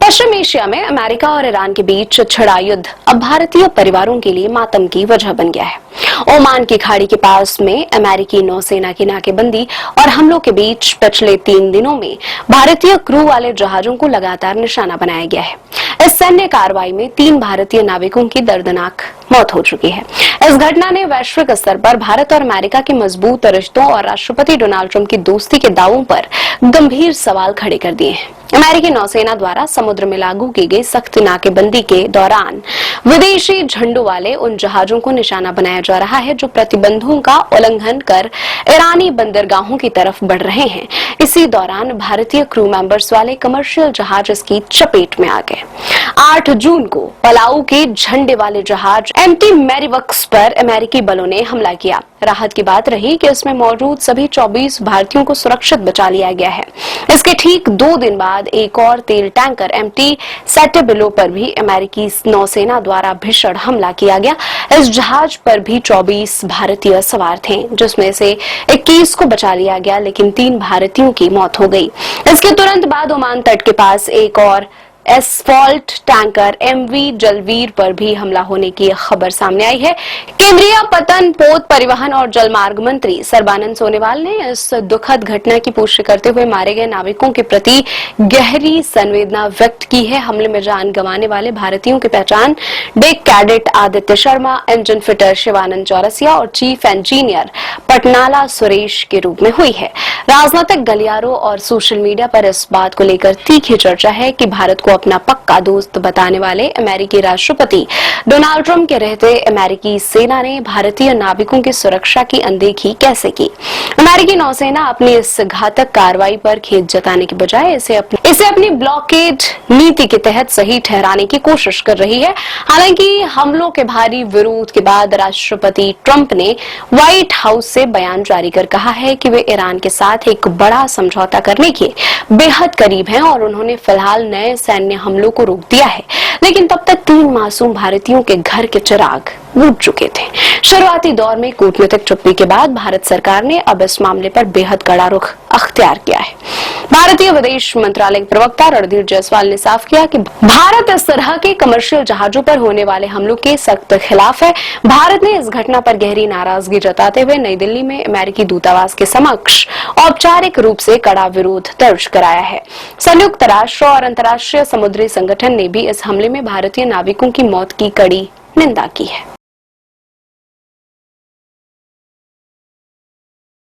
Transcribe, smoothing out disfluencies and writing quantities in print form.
पश्चिम Asia में America और Iran के बीच छिड़ा युद्ध अब भारतीय परिवारों के लिए मातम की वजह बन गया है। ओमान की खाड़ी के पास में अमेरिकी नौसेना की नाकेबंदी और हमलों के बीच पिछले 3 दिनों में भारतीय क्रू वाले जहाजों को लगातार निशाना बनाया गया है। इस सैन्य कार्रवाई में 3 भारतीय नाविकों की दर्दनाक मौत हो चुकी है। इस घटना ने वैश्विक स्तर पर भारत और अमेरिका के मजबूत रिश्तों और राष्ट्रपति डोनाल्ड ट्रंप की दोस्ती के दावों पर गंभीर सवाल खड़े कर दिए हैं। अमेरिकी नौसेना द्वारा समुद्र में लागू की गई सख्त नाकेबंदी के दौरान विदेशी झंडों वाले उन जहाजों को निशाना बनाया जा रहा है जो प्रतिबंधों का उल्लंघन कर ईरानी बंदरगाहों की तरफ बढ़ रहे हैं। इसी दौरान भारतीय क्रू मेंबर्स वाले कमर्शियल जहाज इसकी चपेट में आ गए। 8 जून को पलाऊ के झंडे वाले जहाज एमटी मैरीवर्क्स पर अमेरिकी बलों ने हमला किया। राहत की बात रही कि इसमें मौजूद सभी 24 भारतीयों को सुरक्षित बचा लिया गया है। इसके ठीक 2 दिन बाद एक और तेल टैंकर एमटी सेटेबिलो पर भी अमेरिकी नौसेना द्वारा भीषण हमला किया गया। इस जहाज पर भी 24 भारतीय सवार थे, जिसमें से 21 को बचा लिया गया, लेकिन 3 भारतीयों की मौत हो गई। इसके तुरंत बाद ओमान तट के पास एक और एसफॉल्ट टैंकर एमवी जलवीर पर भी हमला होने की खबर सामने आई है। केंद्रीय पतन पोत परिवहन और जलमार्ग मंत्री सर्बानंद सोनोवाल ने इस दुखद घटना की पुष्टि करते हुए मारे गए नाविकों के प्रति गहरी संवेदना व्यक्त की है। हमले में जान गंवाने वाले भारतीयों की पहचान deck cadet Aditya Sharma, engine fitter Shivanand Chaurasia और चीफ इंजीनियर पटनाला सुरेश के रूप में हुई है। राजनीतिक गलियारों और सोशल मीडिया पर इस बात को लेकर तीखी चर्चा है कि भारत को अपना पक्का दोस्त बताने वाले अमेरिकी राष्ट्रपति डोनाल्ड ट्रंप के रहते अमेरिकी सेना ने भारतीय नाविकों की सुरक्षा की अनदेखी कैसे की। अमेरिकी नौसेना अपनी इस घातक कार्रवाई पर खेद जताने के बजाय इसे अपनी ब्लॉकेड नीति के तहत सही ठहराने की कोशिश कर रही है। हालांकि हमलों के भारी विरोध के बाद राष्ट्रपति ट्रंप ने व्हाइट हाउस से बयान जारी कर कहा है कि वे ईरान के साथ एक बड़ा समझौता करने के बेहद करीब हैं और उन्होंने फिलहाल नए सैन्य हमलों को रोक दिया है। लेकिन तब तक 3 मासूम भारतीयों के घर के चिराग बुझ चुके थे। शुरुआती दौर में कूटनीतिक चुप्पी के बाद भारत सरकार ने अब इस मामले पर बेहद कड़ा रुख अख्तियार किया है। भारतीय विदेश मंत्रालय के प्रवक्ता रणधीर जायसवाल ने साफ किया कि भारत इस तरह के कमर्शियल जहाजों पर होने वाले हमलों के सख्त खिलाफ है। भारत ने इस घटना पर गहरी नाराजगी जताते हुए नई दिल्ली में अमेरिकी दूतावास के समक्ष औपचारिक रूप से कड़ा विरोध दर्ज कराया है। संयुक्त राष्ट्र और अंतर्राष्ट्रीय समुद्री संगठन ने भी इस हमले में भारतीय नाविकों की मौत की कड़ी निंदा की है।